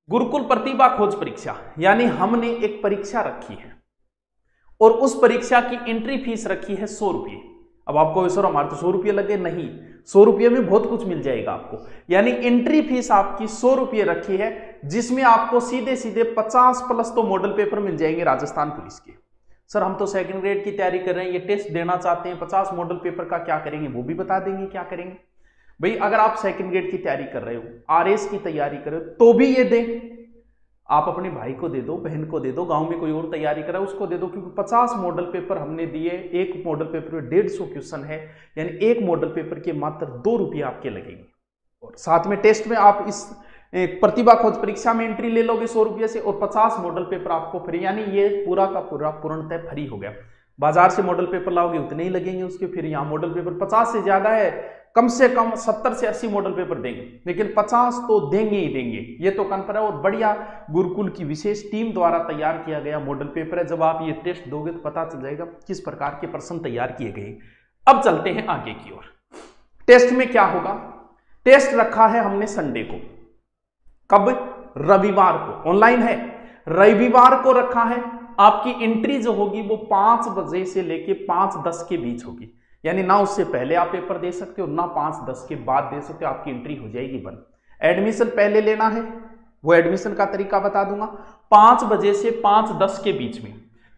गुरुकुल प्रतिभा खोज परीक्षा यानी हमने एक परीक्षा रखी है और उस परीक्षा की एंट्री फीस रखी है 100 रुपये। अब आपको सर हमारे तो 100 रुपये लगे, नहीं, 100 रुपये में बहुत कुछ मिल जाएगा आपको। यानी एंट्री फीस आपकी 100 रुपये रखी है, जिसमें आपको सीधे सीधे 50 प्लस तो मॉडल पेपर मिल जाएंगे राजस्थान पुलिस के। सर हम तो सेकंड ग्रेड की तैयारी कर रहे हैं, ये टेस्ट देना चाहते हैं, 50 मॉडल पेपर का क्या करेंगे, वो भी बता देंगे क्या करेंगे। भाई अगर आप सेकंड ग्रेड की तैयारी कर रहे हो, आरएस की तैयारी कर रहे हो, तो भी ये दें। आप अपने भाई को दे दो, बहन को दे दो, गांव में कोई और तैयारी कर रहा है उसको दे दो, क्योंकि 50 मॉडल पेपर हमने दिए, एक मॉडल पेपर में 150 क्वेश्चन है, यानी एक मॉडल पेपर के मात्र 2 रुपये आपके लगेंगे। और साथ में टेस्ट में आप इस प्रतिभा खोज परीक्षा में एंट्री ले लोगे 100 रुपये से, और 50 मॉडल पेपर आपको फ्री, यानी ये पूरा का पूरा पूर्णतः फ्री हो गया। बाजार से मॉडल पेपर लाओगे उतने ही लगेंगे उसके, फिर यहाँ मॉडल पेपर 50 से ज्यादा है, कम से कम 70 से 80 मॉडल पेपर देंगे, लेकिन 50 तो देंगे ही देंगे, ये तो कन्फर्म है। और बढ़िया गुरुकुल की विशेष टीम द्वारा तैयार किया गया मॉडल पेपर है। जब आप ये टेस्ट दोगे तो पता चल जाएगा किस प्रकार के प्रश्न तैयार किए गए। अब चलते हैं आगे की ओर। टेस्ट में क्या होगा, टेस्ट रखा है हमने संडे को, कब, रविवार को, ऑनलाइन है, रविवार को रखा है। आपकी एंट्री जो होगी वो 5 बजे से लेके 5:10 के बीच होगी, यानी ना उससे पहले आप पेपर दे सकते हो, ना 5:10 के बाद दे सकते हो, आपकी एंट्री हो जाएगी बंद। एडमिशन पहले लेना है, वो एडमिशन का तरीका बता दूंगा। 5 बजे से 5:10 के बीच में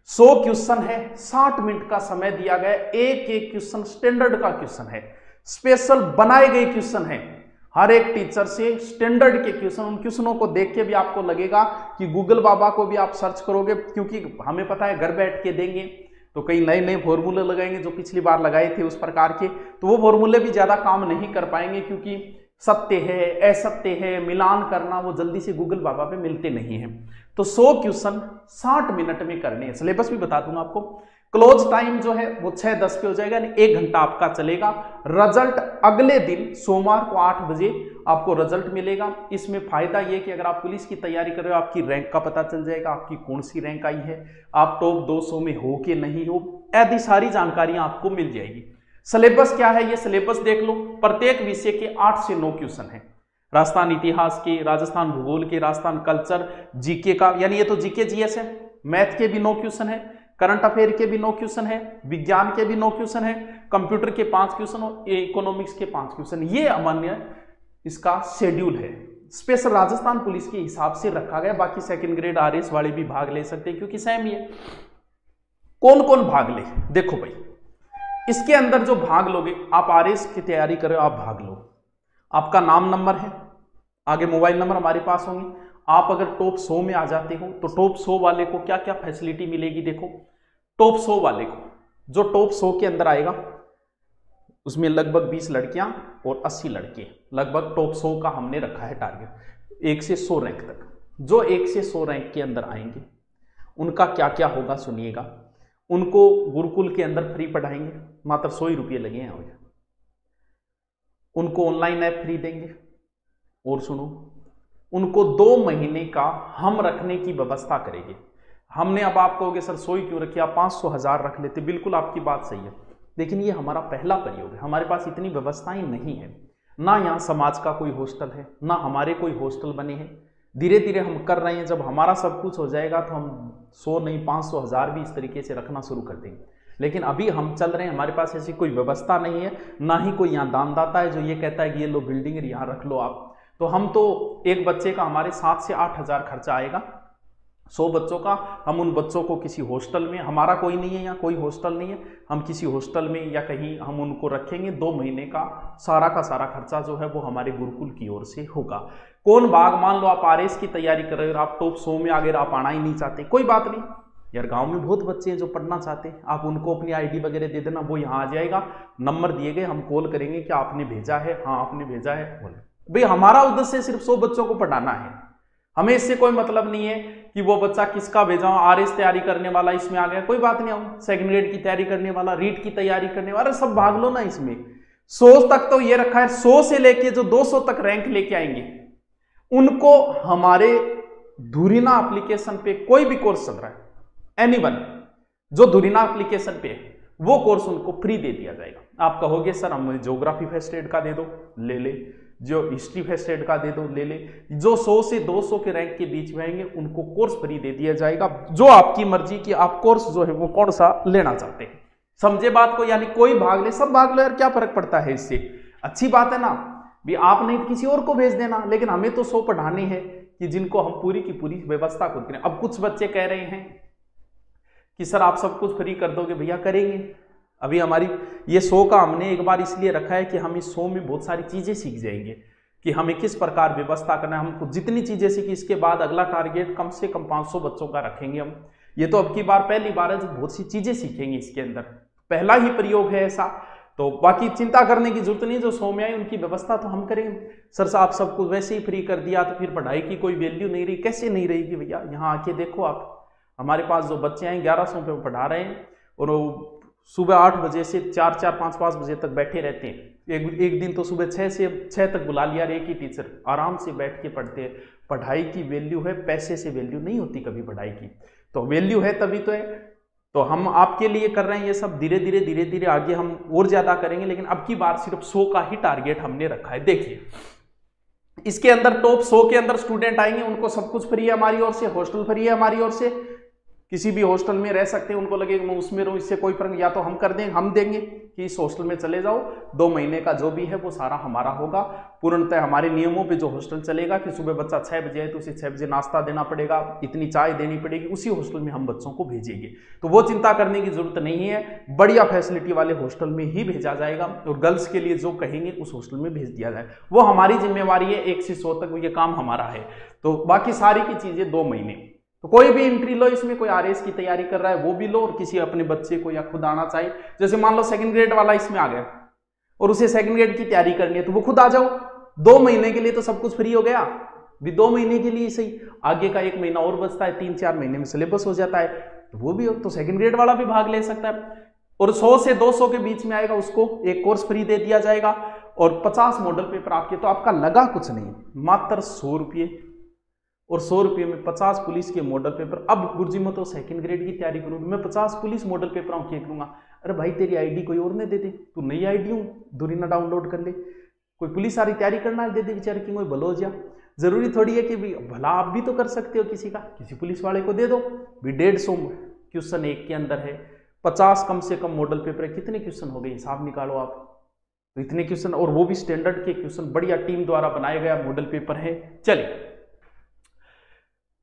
100 क्वेश्चन है, 60 मिनट का समय दिया गया, एक एक क्वेश्चन स्टैंडर्ड का क्वेश्चन है, स्पेशल बनाए गए क्वेश्चन है, हर एक टीचर से स्टैंडर्ड के क्वेश्चन। उन क्वेश्चनों को देख के भी आपको लगेगा कि गूगल बाबा को भी आप सर्च करोगे, क्योंकि हमें पता है घर बैठ के देंगे तो कई नए नए फॉर्मूले लगाएंगे जो पिछली बार लगाए थे उस प्रकार के, तो वो फॉर्मूले भी ज्यादा काम नहीं कर पाएंगे, क्योंकि सत्य है असत्य है मिलान करना वो जल्दी से गूगल बाबा पे मिलते नहीं है। तो 100 क्वेश्चन 60 मिनट में करने हैं। सिलेबस भी बता दूंगा आपको। क्लोज टाइम जो है वो 6:10 पे हो जाएगा, यानी 1 घंटा आपका चलेगा। रिजल्ट अगले दिन सोमवार को 8 बजे आपको रिजल्ट मिलेगा। इसमें फायदा ये कि अगर आप पुलिस की तैयारी कर रहे हो, आपकी रैंक का पता चल जाएगा, आपकी कौन सी रैंक आई है, आप टॉप 200 में हो कि नहीं हो, ऐसी सारी जानकारियां आपको मिल जाएगी। सिलेबस क्या है, ये सिलेबस देख लो। प्रत्येक विषय के 8 से 9 क्वेश्चन है, राजस्थान इतिहास के, राजस्थान भूगोल के, राजस्थान कल्चर, जीके का, यानी ये तो जीके जीएस है। मैथ के भी 9 क्वेश्चन है, करंट अफेयर के भी 9 क्वेश्चन है, विज्ञान के भी 9 क्वेश्चन है, कंप्यूटर के 5 क्वेश्चन और इकोनॉमिक्स के 5 क्वेश्चन। ये अमान्य इसका शेड्यूल है, स्पेशल राजस्थान पुलिस के हिसाब से रखा गया। बाकी सेकंड ग्रेड आरएस वाले भी भाग ले सकते हैं, क्योंकि सेम ही है। कौन कौन भाग ले, देखो भाई, इसके अंदर जो भाग लोगे, आप आरएस की तैयारी कर रहे हो, आप भाग लो। आपका नाम नंबर है, आगे मोबाइल नंबर हमारे पास होंगे। आप अगर टॉप 100 में आ जाते हो तो टॉप 100 वाले को क्या क्या फैसिलिटी मिलेगी, देखो। टॉप 100 वाले को, जो टॉप 100 के अंदर आएगा, उसमें लगभग 20 लड़कियां और 80 लड़के, लगभग टॉप 100 का हमने रखा है टारगेट, 1 से 100 रैंक तक। जो 1 से 100 रैंक के अंदर आएंगे उनका क्या क्या होगा सुनिएगा। उनको गुरुकुल के अंदर फ्री पढ़ाएंगे, मात्र 100 ही रुपये लगे हैं। उनको ऑनलाइन ऐप फ्री देंगे, और सुनो, उनको 2 महीने का हम रखने की व्यवस्था करेंगे। हमने, अब आप कहोगे सर 100 ही क्यों रखिए, आप 500 1000 रख लेते, बिल्कुल आपकी बात सही है, लेकिन ये हमारा पहला प्रयोग है, हमारे पास इतनी व्यवस्थाएं नहीं है, ना यहाँ समाज का कोई हॉस्टल है, ना हमारे कोई हॉस्टल बने हैं। धीरे धीरे हम कर रहे हैं, जब हमारा सब कुछ हो जाएगा तो हम 100 नहीं 500 1000 भी इस तरीके से रखना शुरू कर देंगे। लेकिन अभी हम चल रहे हैं, हमारे पास ऐसी कोई व्यवस्था नहीं है, ना ही कोई यहाँ दानदाता है जो ये कहता है कि ये लो बिल्डिंग है यहाँ रख लो आप। तो हम तो एक बच्चे का हमारे 7 से 8 हज़ार खर्चा आएगा, 100 बच्चों का। हम उन बच्चों को किसी हॉस्टल में, हमारा कोई नहीं है यहाँ, कोई हॉस्टल नहीं है, हम किसी हॉस्टल में या कहीं हम उनको रखेंगे। 2 महीने का सारा खर्चा जो है वो हमारे गुरुकुल की ओर से होगा। कौन भाग, मान लो आप आरएस की तैयारी कर रहे हो, आप टॉप 100 में अगर आप आना ही नहीं चाहते, कोई बात नहीं यार, गांव में बहुत बच्चे हैं जो पढ़ना चाहते हैं, आप उनको अपनी आईडी वगैरह दे देना, वो यहाँ आ जाएगा, नंबर दिए गए, हम कॉल करेंगे कि आपने भेजा है, हाँ आपने भेजा है, बोले भाई हमारा उद्देश्य सिर्फ 100 बच्चों को पढ़ाना है, हमें इससे कोई मतलब नहीं है कि वो बच्चा किसका भेजा, आरएस तैयारी करने वाला इसमें आ गया, कोई बात नहीं। हम सेकंड ग्रेड की तैयारी करने वाला, रीट की तैयारी करने वाला, सब भाग लो ना इसमें। 100 तक तो ये रखा है, 100 से लेके जो 200 तक रैंक लेके आएंगे उनको हमारे धुरीना एप्लीकेशन पे कोई भी कोर्स चल रहा है, एनीवन जो धुरीना एप्लीकेशन पे है वो कोर्स उनको फ्री दे दिया जाएगा। आप कहोगे सर हमें ज्योग्राफी फर्स्ट एड का दे दो, ले ले, जो हिस्ट्री फर्स्ट एड का दे दो ले ले, जो 100 से 200 के रैंक के बीच में आएंगे उनको कोर्स फ्री दे दिया जाएगा, जो आपकी मर्जी कि आप कोर्स जो है वो कौन सा लेना चाहते हैं। समझे बात को? यानी कोई भाग ले, सब भाग लो यार, क्या फर्क पड़ता है इससे, अच्छी बात है ना भी। आप नहीं तो किसी और को भेज देना, लेकिन हमें तो 100 पढ़ाने हैं कि जिनको हम पूरी की पूरी व्यवस्था खुद करें। अब कुछ बच्चे कह रहे हैं कि सर आप सब कुछ फ्री कर दोगे, भैया करेंगे। अभी हमारी ये 100 का हमने एक बार इसलिए रखा है कि हम इस 100 में बहुत सारी चीजें सीख जाएंगे कि हमें किस प्रकार व्यवस्था करना है। हमको जितनी चीजें सीखी, इसके बाद अगला टारगेट कम से कम 500 बच्चों का रखेंगे हम। ये तो अब की बार पहली बार है जो बहुत सी चीजें सीखेंगे इसके अंदर, पहला ही प्रयोग है ऐसा। तो बाकी चिंता करने की जरूरत नहीं, जो 100 में आई उनकी व्यवस्था तो हम करेंगे। सर साहब सब कुछ वैसे ही फ्री कर दिया तो फिर पढ़ाई की कोई वैल्यू नहीं रही, कैसे नहीं रहेगी भैया? यहाँ आके देखो आप, हमारे पास जो बच्चे हैं 1100 पे पढ़ा रहे हैं और वो सुबह 8 बजे से 4-4, 5-5 बजे तक बैठे रहते हैं। एक दिन तो सुबह 6 से 6 तक बुला लिया, एक ही टीचर आराम से बैठ के पढ़ते हैं। पढ़ाई की वैल्यू है, पैसे से वैल्यू नहीं होती कभी पढ़ाई की, तो वैल्यू है तभी तो है। तो हम आपके लिए कर रहे हैं ये सब, धीरे धीरे आगे हम और ज्यादा करेंगे, लेकिन अब की बार सिर्फ 100 का ही टारगेट हमने रखा है। देखिए इसके अंदर टॉप 100 के अंदर स्टूडेंट आएंगे, उनको सब कुछ फ्री है हमारी ओर से, हॉस्टल फ्री है हमारी ओर से, किसी भी हॉस्टल में रह सकते हैं, उनको लगेगा मैं उसमें रहूं इससे कोई फर्क, या तो हम कर देंगे, हम देंगे कि इस हॉस्टल में चले जाओ, 2 महीने का जो भी है वो सारा हमारा होगा। पूर्णतः हमारे नियमों पे जो हॉस्टल चलेगा कि सुबह बच्चा 6 बजे आए तो उसे 6 बजे नाश्ता देना पड़ेगा, इतनी चाय देनी पड़ेगी, उसी हॉस्टल में हम बच्चों को भेजेंगे। तो वो चिंता करने की जरूरत नहीं है, बढ़िया फैसिलिटी वाले हॉस्टल में ही भेजा जाएगा। और गर्ल्स के लिए जो कहेंगे उस हॉस्टल में भेज दिया जाए, वो हमारी जिम्मेवारी है। 1 से 100 तक ये काम हमारा है। तो बाकी सारी की चीजें 2 महीने, तो कोई भी एंट्री लो इसमें, कोई आरएस की तैयारी कर रहा है वो भी लो, और किसी अपने बच्चे को या खुद आना चाहिए, जैसे मान लो 2nd ग्रेड वाला इसमें आ गया और उसे 2nd ग्रेड की तैयारी करनी है तो वो खुद आ जाओ। 2 महीने के लिए तो सब कुछ फ्री हो गया, भी 2 महीने के लिए सही, आगे का 1 महीना और बचता है, 3-4 महीने में सिलेबस हो जाता है, तो वो भी हो, तो 2nd ग्रेड वाला भी भाग ले सकता है। और 100 से 200 के बीच में आएगा उसको एक कोर्स फ्री दे दिया जाएगा, और 50 मॉडल पेपर आपके, तो आपका लगा कुछ नहीं, मात्र 100 रुपये, और 100 रुपये में 50 पुलिस के मॉडल पेपर। अब गुरुजी मैं तो 2nd ग्रेड की तैयारी करूँ, मैं 50 पुलिस मॉडल पेपर क्या करूँगा? अरे भाई तेरी आईडी कोई और ने दे दे, तू नई आईडी हूँ दूरीना डाउनलोड कर ले, कोई पुलिस सारी तैयारी करना है दे दे बेचारे की कोई भलो जा। जरूरी थोड़ी है कि भला आप भी तो कर सकते हो किसी का, किसी पुलिस वाले को दे दो भी। 150 क्वेश्चन एक के अंदर है, 50 कम से कम मॉडल पेपर है, कितने क्वेश्चन हो गए हिसाब निकालो आप, तो इतने क्वेश्चन, और वो भी स्टैंडर्ड के क्वेश्चन, बढ़िया टीम द्वारा बनाया गया मॉडल पेपर है। चलिए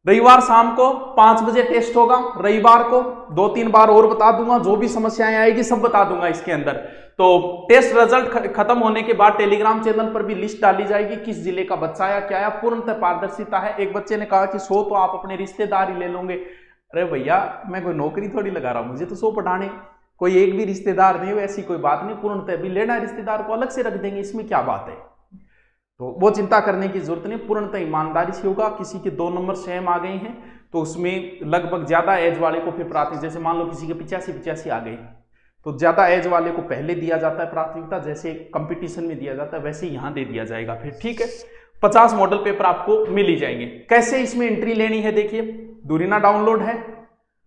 रविवार शाम को 5 बजे टेस्ट होगा, रविवार को 2-3 बार और बता दूंगा, जो भी समस्याएं आएगी सब बता दूंगा इसके अंदर। तो टेस्ट रिजल्ट खत्म होने के बाद टेलीग्राम चैनल पर भी लिस्ट डाली जाएगी, किस जिले का बच्चा आया क्या आया, पूर्णतः पारदर्शिता है। एक बच्चे ने कहा कि 100 तो आप अपने रिश्तेदार ही ले लोगे। अरे भैया मैं कोई नौकरी थोड़ी लगा रहा हूं, मुझे तो 100 पढ़ाने, कोई एक भी रिश्तेदार नहीं हो ऐसी कोई बात नहीं, पूर्णतः भी लेना रिश्तेदार को अलग से रख देंगे, इसमें क्या बात है। तो वो चिंता करने की जरूरत नहीं, पूर्णतः ईमानदारी से होगा। किसी के 2 नंबर सेम आ गए हैं तो उसमें लगभग ज्यादा एज वाले को फिर प्राथमिक, जैसे मान लो किसी के 85 आ गए तो ज्यादा एज वाले को पहले दिया जाता है प्राथमिकता, जैसे कंपटीशन में दिया जाता है वैसे यहां दे दिया जाएगा फिर, ठीक है। 50 मॉडल पेपर आपको मिल ही जाएंगे। कैसे इसमें एंट्री लेनी है, देखिए दूरीना डाउनलोड है,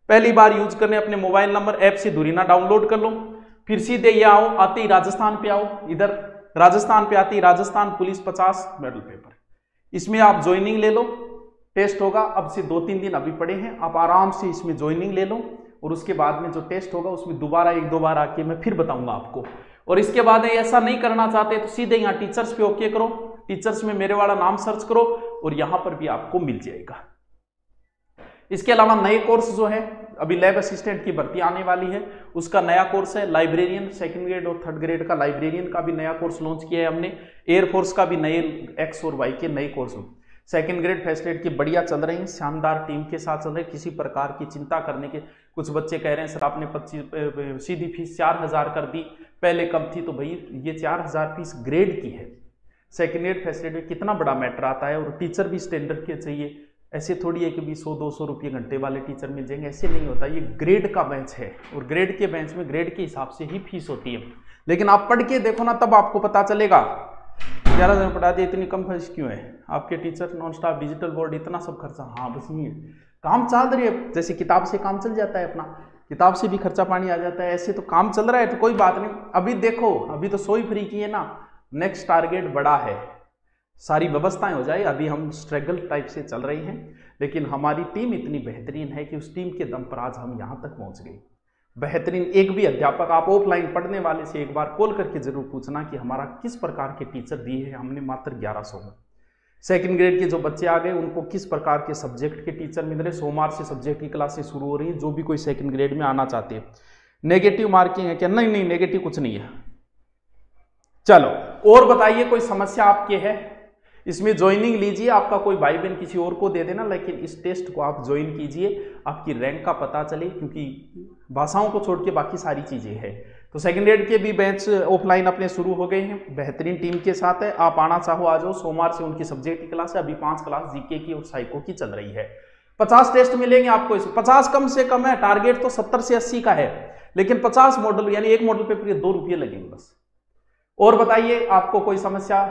पहली बार यूज करने अपने मोबाइल नंबर ऐप से दूरीना डाउनलोड कर लो, फिर सीधे ये आओ, आते ही राजस्थान पे आओ, इधर राजस्थान पे आती राजस्थान पुलिस 50 मॉडल पेपर, इसमें आप ज्वाइनिंग ले लो। टेस्ट होगा अब से 2-3 दिन अभी पड़े हैं, आप आराम से इसमें ज्वाइनिंग ले लो, और उसके बाद में जो टेस्ट होगा उसमें दोबारा 1-2 बार आके मैं फिर बताऊंगा आपको। और इसके बाद ऐसा नहीं करना चाहते तो सीधे यहाँ टीचर्स पे ओके करो, टीचर्स में मेरे वाला नाम सर्च करो और यहां पर भी आपको मिल जाएगा। इसके अलावा नए कोर्स जो है, अभी लैब असिस्टेंट की भर्ती आने वाली है, उसका नया कोर्स है लाइब्रेरियन, 2nd ग्रेड और 3rd ग्रेड का लाइब्रेरियन का भी नया कोर्स लॉन्च किया है हमने। एयरफोर्स का भी नए X और Y के नए course 2nd grade first aid के बढ़िया चल रहे हैं, शानदार टीम के साथ चल रहे हैं, किसी प्रकार की चिंता करने के। कुछ बच्चे कह रहे हैं सर आपने 25 सीधी फीस 4000 कर दी, पहले कम थी, तो भाई ये 4000 फीस ग्रेड की है। 2nd ग्रेड फर्स्ट एड में कितना बड़ा मैटर आता है, और टीचर भी स्टैंडर्ड के चाहिए, ऐसे थोड़ी है कि भी 100-200 रुपये घंटे वाले टीचर मिल जाएंगे, ऐसे नहीं होता। ये ग्रेड का बेंच है और ग्रेड के बेंच में ग्रेड के हिसाब से ही फीस होती है। लेकिन आप पढ़ के देखो ना, तब आपको पता चलेगा 11,000 पढ़ा दिया, इतनी कम फीस क्यों है। आपके teacher non stop digital board इतना सब खर्चा, हाँ बस नहीं है, काम चल रही है, जैसे किताब से काम चल जाता है अपना, किताब से भी खर्चा पानी आ जाता है, ऐसे तो काम चल रहा है तो कोई बात नहीं। अभी देखो अभी तो 100 ही फ्री की है ना, नेक्स्ट टारगेट बड़ा है, सारी व्यवस्थाएं हो जाए। अभी हम स्ट्रगल टाइप से चल रही हैं, लेकिन हमारी टीम इतनी बेहतरीन है कि उस टीम के दम पर आज हम यहाँ तक पहुँच गए। बेहतरीन। एक भी अध्यापक आप ऑफलाइन पढ़ने वाले से एक बार कॉल करके जरूर पूछना कि हमारा किस प्रकार के टीचर दिए हैं हमने मात्र 1100 में। सेकंड ग्रेड के जो बच्चे आ गए उनको किस प्रकार के सब्जेक्ट के टीचर मिल रहे। सोमवार से सब्जेक्ट की क्लासेस शुरू हो रही हैं, जो भी कोई सेकंड ग्रेड में आना चाहते हैं। नेगेटिव मार्किंग है क्या? नहीं, नेगेटिव कुछ नहीं है। चलो और बताइए, कोई समस्या आपके है? इसमें ज्वाइनिंग लीजिए, आपका कोई भाई बहन किसी और को दे देना, लेकिन इस टेस्ट को आप ज्वाइन कीजिए, आपकी रैंक का पता चले, क्योंकि भाषाओं को छोड़ के बाकी सारी चीजें हैं। तो सेकंड ग्रेड के भी बैच ऑफलाइन अपने शुरू हो गए हैं, बेहतरीन टीम के साथ है। आप आना चाहो आ जाओ। सोमवार से उनकी सब्जेक्ट की क्लास है, अभी 5 क्लास जीके की और साइको की चल रही है। 50 टेस्ट मिलेंगे आपको। 50 कम से कम है, टारगेट तो 70 से 80 का है, लेकिन 50 मॉडल यानी एक मॉडल पेपर के 2 रुपये लगेंगे बस। और बताइए आपको कोई समस्या?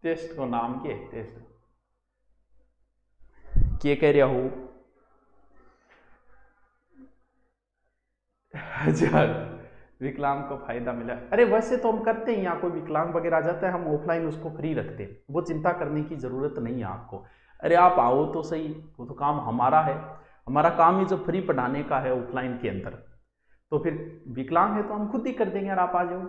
टेस्ट को नाम के टेस्ट क्या कह रहा हूं? अच्छा, विकलांग को फायदा मिला। अरे वैसे तो हम करते हैं, यहाँ कोई विकलांग वगैरह आ जाता है हम ऑफलाइन उसको फ्री रखते हैं, वो चिंता करने की जरूरत नहीं है आपको। अरे आप आओ तो सही, वो तो काम हमारा है। हमारा काम ही जो फ्री पढ़ाने का है ऑफलाइन के अंदर, तो फिर विकलांग है तो हम खुद ही कर देंगे यार, आप आ जाओ।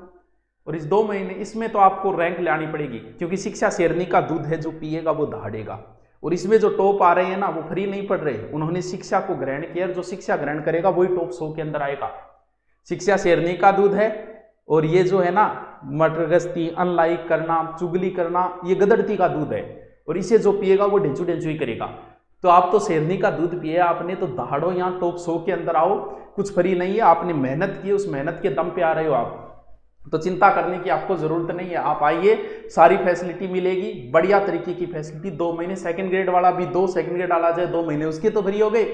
और इस 2 महीने इसमें तो आपको रैंक लानी पड़ेगी, क्योंकि शिक्षा शेरनी का दूध है, जो पिएगा वो दहाड़ेगा। और इसमें जो टॉप आ रहे हैं ना, वो फ्री नहीं पढ़ रहे, उन्होंने शिक्षा को ग्रहण किया। जो शिक्षा ग्रहण करेगा वही टॉप 100 के अंदर आएगा। शिक्षा शेरनी का दूध है, और ये जो है ना मटरगस्ती, अनलाइक करना, चुगली करना, ये गदड़ती का दूध है, और इसे जो पिएगा वो ढेंचू ढेंचू ही करेगा। तो आप तो शेरनी का दूध पिए आपने, तो दहाड़ो, यहाँ टॉप 100 के अंदर आओ। कुछ फ्री नहीं है, आपने मेहनत की, उस मेहनत के दम पे आ रहे हो आप, तो चिंता करने की आपको जरूरत नहीं है। आप आइए, सारी फैसिलिटी मिलेगी, बढ़िया तरीके की फैसिलिटी। 2 महीने सेकंड ग्रेड वाला भी, 2 सेकंड ग्रेड वाला जाए 2 महीने उसके तो फ्री हो गए।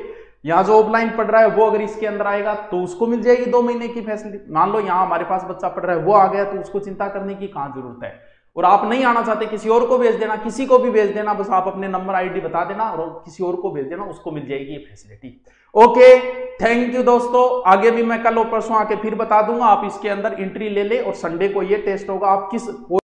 यहाँ जो ऑफलाइन पढ़ रहा है वो अगर इसके अंदर आएगा तो उसको मिल जाएगी 2 महीने की फैसिलिटी। मान लो यहाँ हमारे पास बच्चा पढ़ रहा है, वो आ गया, तो उसको चिंता करने की कहाँ जरूरत है। और आप नहीं आना चाहते, किसी और को भेज देना, किसी को भी भेज देना, बस आप अपने नंबर आईडी बता देना और किसी और को भेज देना, उसको मिल जाएगी ये फैसिलिटी। ओके, थैंक यू दोस्तों। आगे भी मैं कल और परसों आके फिर बता दूंगा, आप इसके अंदर एंट्री ले ले। और संडे को ये टेस्ट होगा, आप किस